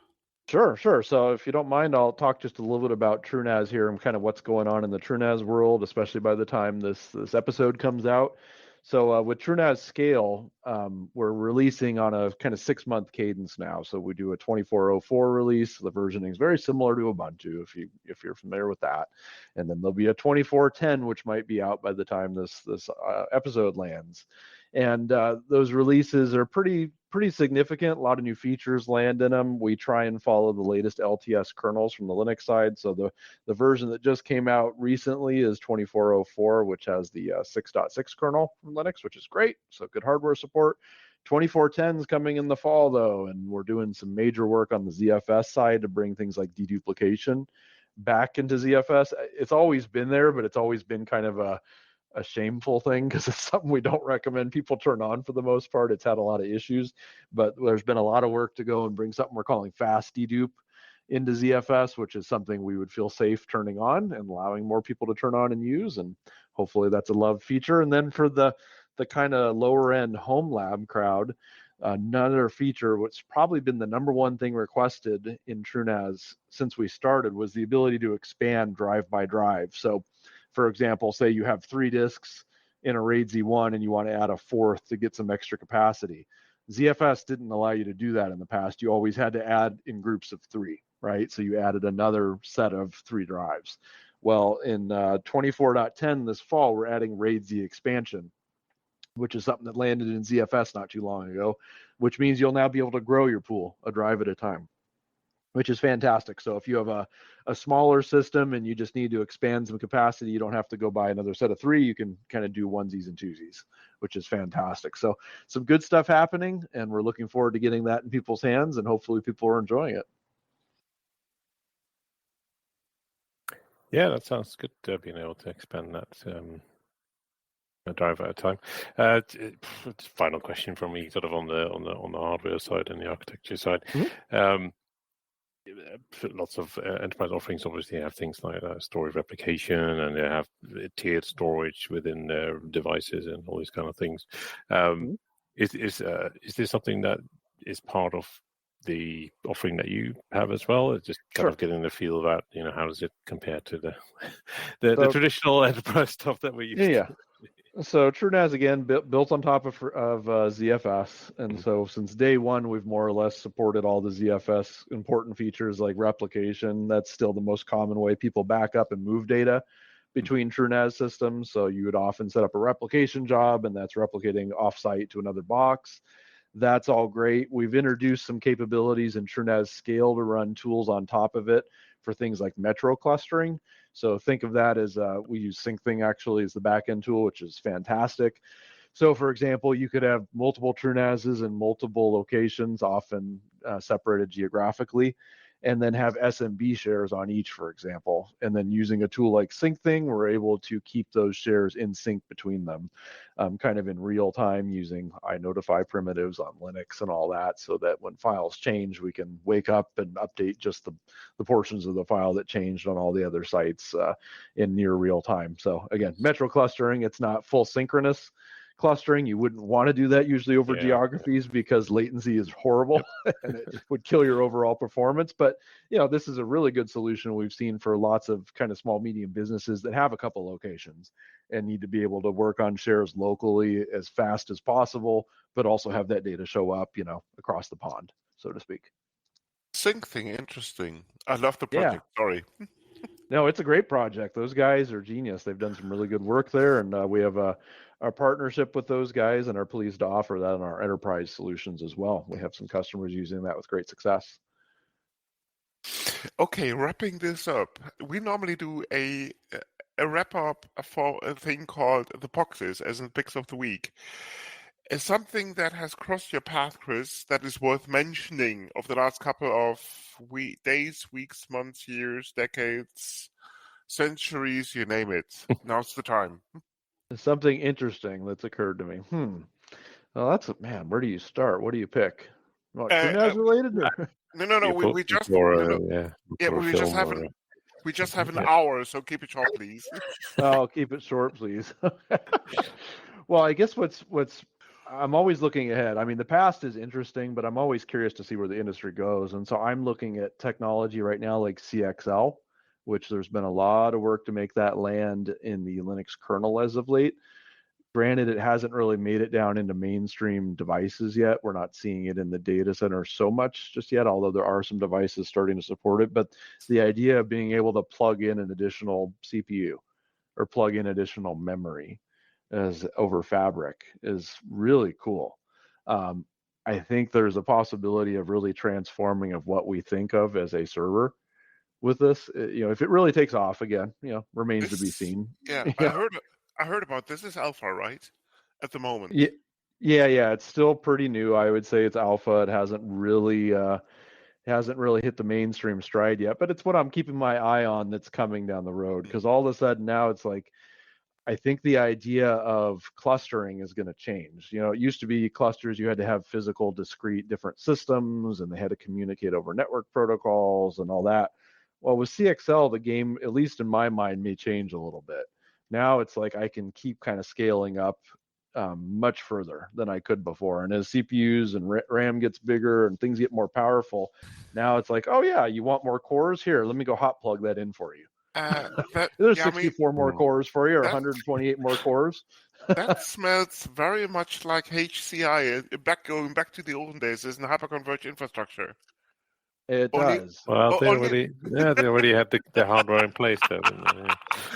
Speaker 3: Sure. So if you don't mind, I'll talk just a little bit about TrueNAS here and kind of what's going on in the TrueNAS world, especially by the time this episode comes out. So with TrueNAS Scale, we're releasing on a kind of 6-month cadence now. So we do a 2404 release. The versioning is very similar to Ubuntu, if you're familiar with that. And then there'll be a 2410, which might be out by the time this episode lands. And those releases are pretty significant. A lot of new features land in them. We try and follow the latest LTS kernels from the Linux side. So the version that just came out recently is 2404, which has the 6.6 kernel from Linux, which is great. So good hardware support. 2410 is coming in the fall, though, and we're doing some major work on the ZFS side to bring things like deduplication back into ZFS. It's always been there, but it's always been kind of a shameful thing, because it's something we don't recommend people turn on for the most part. It's had a lot of issues, but there's been a lot of work to go and bring something we're calling fast dedupe into ZFS, which is something we would feel safe turning on and allowing more people to turn on and use. And hopefully that's a loved feature. And then for the kind of lower end home lab crowd, another feature, what's probably been the number one thing requested in TrueNAS since we started, was the ability to expand drive by drive. So for example, say you have 3 disks in a RAID Z1 and you want to add a 4th to get some extra capacity. ZFS didn't allow you to do that in the past. You always had to add in groups of 3, right? So you added another set of 3 drives. Well, in 24.10 this fall, we're adding RAID Z expansion, which is something that landed in ZFS not too long ago, which means you'll now be able to grow your pool a drive at a time, which is fantastic. So if you have a smaller system and you just need to expand some capacity, you don't have to go buy another set of 3. You can kind of do onesies and twosies, which is fantastic. So some good stuff happening, and we're looking forward to getting that in people's hands, and hopefully people are enjoying it.
Speaker 2: Yeah, that sounds good, being able to expand that a drive at a time. Final question from me, sort of on the hardware side and the architecture side. Lots of enterprise offerings obviously have things like storage replication, and they have tiered storage within their devices and all these kind of things. Is this something that is part of the offering that you have as well? It's just kind of getting the feel about, how does it compare to the traditional enterprise stuff that we used to?
Speaker 3: So TrueNAS, again, built on top of ZFS, and so since day one, we've more or less supported all the ZFS important features like replication. That's still the most common way people back up and move data between TrueNAS systems. So you would often set up a replication job, and that's replicating offsite to another box. That's all great. We've introduced some capabilities in TrueNAS Scale to run tools on top of it for things like metro clustering. So think of that as we use SyncThing actually as the backend tool, which is fantastic. So for example, you could have multiple TrueNASs in multiple locations, often separated geographically. and then have SMB shares on each, for example. And then using a tool like SyncThing, we're able to keep those shares in sync between them, kind of in real time using iNotify primitives on Linux and all that, so that when files change, we can wake up and update just the portions of the file that changed on all the other sites in near real time. So again, metro clustering, it's not full synchronous clustering. You wouldn't want to do that usually over geographies because latency is horrible and it would kill your overall performance. But this is a really good solution we've seen for lots of kind of small, medium businesses that have a couple locations and need to be able to work on shares locally as fast as possible, but also have that data show up, across the pond, so to speak.
Speaker 1: SyncThing, interesting. I love the project. Sorry.
Speaker 3: No, it's a great project. Those guys are genius. They've done some really good work there, and we have our partnership with those guys and are pleased to offer that in our enterprise solutions as well. We have some customers using that with great success.
Speaker 1: Okay, wrapping this up, we normally do a wrap up for a thing called the boxes, as in picks of the week. Is something that has crossed your path, Kris, that is worth mentioning of the last couple of days, weeks, months, years, decades, centuries, you name it. Now's the time.
Speaker 3: Something interesting that's occurred to me. Well, where do you start? What do you pick? TrueNAS related?
Speaker 1: No. We just have an hour, so keep it short, please.
Speaker 3: Oh, keep it short, please. Well, I guess I'm always looking ahead. I mean, the past is interesting, but I'm always curious to see where the industry goes. And so I'm looking at technology right now like CXL, which there's been a lot of work to make that land in the Linux kernel as of late. Granted, it hasn't really made it down into mainstream devices yet. We're not seeing it in the data center so much just yet, although there are some devices starting to support it. But the idea of being able to plug in an additional CPU or plug in additional memory as over Fabric is really cool. I think there's a possibility of really transforming of what we think of as a server with this. If it really takes off, again, remains to be seen.
Speaker 1: Yeah, I heard about this. Is alpha, right? At the moment.
Speaker 3: Yeah. It's still pretty new. I would say it's alpha. It hasn't really hit the mainstream stride yet, but it's what I'm keeping my eye on that's coming down the road, because all of a sudden now it's like, I think the idea of clustering is going to change. It used to be clusters, you had to have physical, discrete, different systems, and they had to communicate over network protocols and all that. Well, with CXL, the game, at least in my mind, may change a little bit. Now it's like I can keep kind of scaling up much further than I could before. And as CPUs and RAM gets bigger and things get more powerful, now it's like, oh yeah, you want more cores? Here, let me go hot plug that in for you. There's 64 more cores for you, or 128 more cores.
Speaker 1: That smells very much like HCI, going back to the olden days, isn't hyperconverged infrastructure.
Speaker 3: It does.
Speaker 2: Well, they already had the hardware in place, though.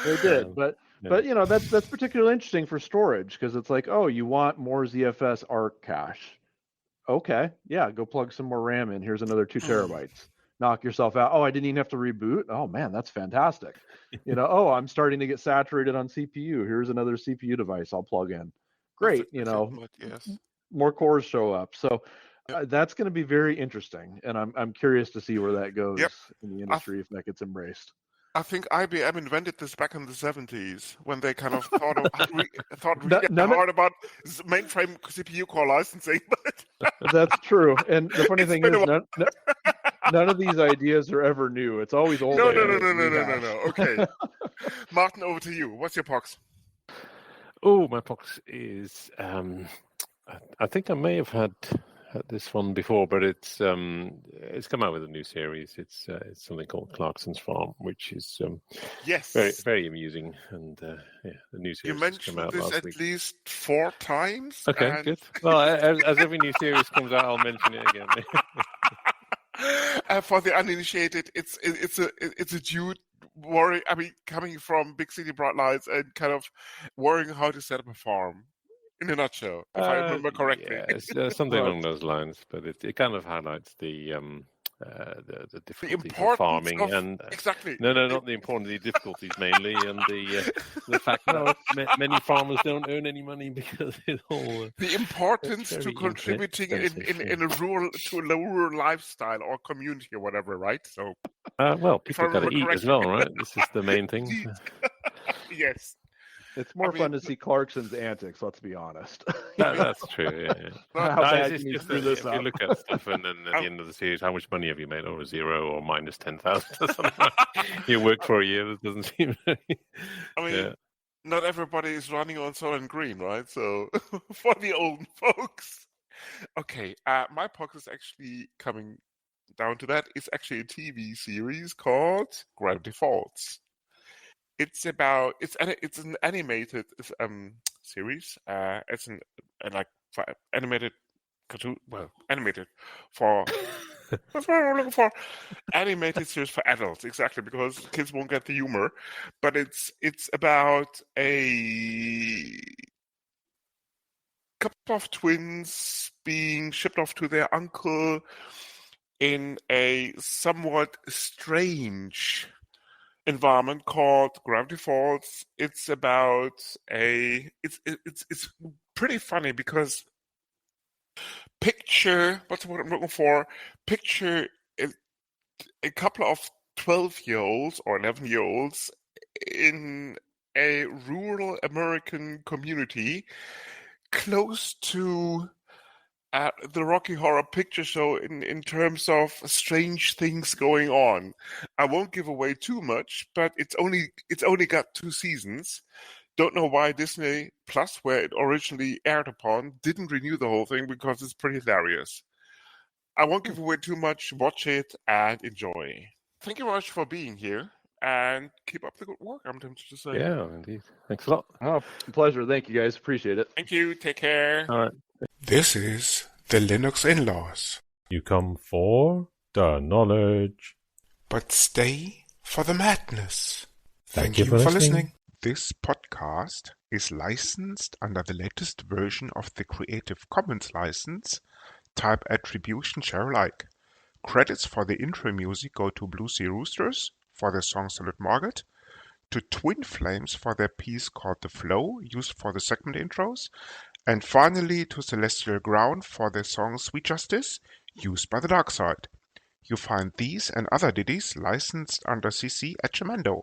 Speaker 3: They did, but that's particularly interesting for storage, because it's like, oh, you want more ZFS ARC cache. Okay, yeah, go plug some more RAM in. Here's another 2 terabytes. Knock yourself out. Oh, I didn't even have to reboot. Oh man, that's fantastic. Oh, I'm starting to get saturated on CPU. Here's another CPU device I'll plug in. Great.
Speaker 1: Yes.
Speaker 3: More cores show up. So that's going to be very interesting, and I'm curious to see where that goes in the industry if that gets embraced.
Speaker 1: I think IBM invented this back in the 70s when they kind of thought hard about mainframe CPU core licensing.
Speaker 3: That's true. And the funny thing is, none of these ideas are ever new. It's always old.
Speaker 1: No. Okay. Martin, over to you. What's your POX?
Speaker 2: Oh, my POX is, I think I may have had this one before, but it's come out with a new series. It's something called Clarkson's Farm, which is very, very amusing, and the new series.
Speaker 1: You mentioned this at least 4 times.
Speaker 2: Okay, good. Well, as every new series comes out, I'll mention it again.
Speaker 1: For the uninitiated, it's a dude worry. I mean, coming from big city bright lights and kind of worrying how to set up a farm. In a nutshell, if I remember correctly.
Speaker 2: Yeah, something along those lines, but it kind of highlights the the difficulties of
Speaker 1: importance
Speaker 2: farming
Speaker 1: of-
Speaker 2: and
Speaker 1: exactly.
Speaker 2: no, not the importance, the difficulties mainly, and the fact that many farmers don't earn any money because it's all
Speaker 1: The importance
Speaker 2: very
Speaker 1: to contributing in a rural lifestyle or community or whatever, right? So,
Speaker 2: well,
Speaker 1: if I
Speaker 2: people got to
Speaker 1: remember
Speaker 2: eat as
Speaker 1: correctly.
Speaker 2: well, right? This is the main thing.
Speaker 1: Indeed. Yes.
Speaker 3: It's more
Speaker 1: I mean,
Speaker 3: fun to see Clarkson's antics, let's be honest.
Speaker 2: That's true. Yeah.
Speaker 3: How bad
Speaker 2: It's
Speaker 3: can you
Speaker 2: just
Speaker 3: screw
Speaker 2: that
Speaker 3: this
Speaker 2: if
Speaker 3: up?
Speaker 2: you look at stuff and then at the end of the series, how much money have you made? Or 0 or minus 10,000 or something. You work for a year, it doesn't seem.
Speaker 1: I mean, not everybody is running on Soylent Green, right? So, for the old folks. Okay, my podcast is actually coming down to that. It's actually a TV series called Gravity Falls. It's an animated series. It's animated cartoon. Well, animated for that's what I'm looking for. Animated series for adults, exactly, because kids won't get the humor. But it's about a couple of twins being shipped off to their uncle in a somewhat strange environment called Gravity Falls. It's about it's pretty funny because picture what's what I'm looking for. Picture a couple of 12-year-olds or 11-year-olds in a rural American community close to the Rocky Horror Picture Show in terms of strange things going on. I won't give away too much, but it's only got 2 seasons. Don't know why Disney Plus, where it originally aired upon, didn't renew the whole thing because it's pretty hilarious. I won't give away too much. Watch it and enjoy. Thank you very much for being here and keep up the good work, I'm tempted to say.
Speaker 2: Yeah, indeed. Thanks a lot.
Speaker 3: Oh, pleasure. Thank you, guys. Appreciate it.
Speaker 1: Thank you. Take care.
Speaker 2: All right.
Speaker 1: This is the Linux In-Laws.
Speaker 4: You come for the knowledge.
Speaker 1: But stay for the madness.
Speaker 4: Thank you for listening.
Speaker 1: This podcast is licensed under the latest version of the Creative Commons license, type Attribution Share Alike. Credits for the intro music go to Blue Sea Roosters for their song Solid Market, to Twin Flames for their piece called The Flow, used for the segment intros, and finally to Celestial Ground for their song Sweet Justice, used by the Dark Side. You find these and other ditties licensed under CC at Jamendo,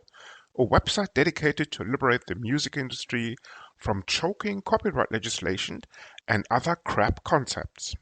Speaker 1: a website dedicated to liberate the music industry from choking copyright legislation and other crap concepts.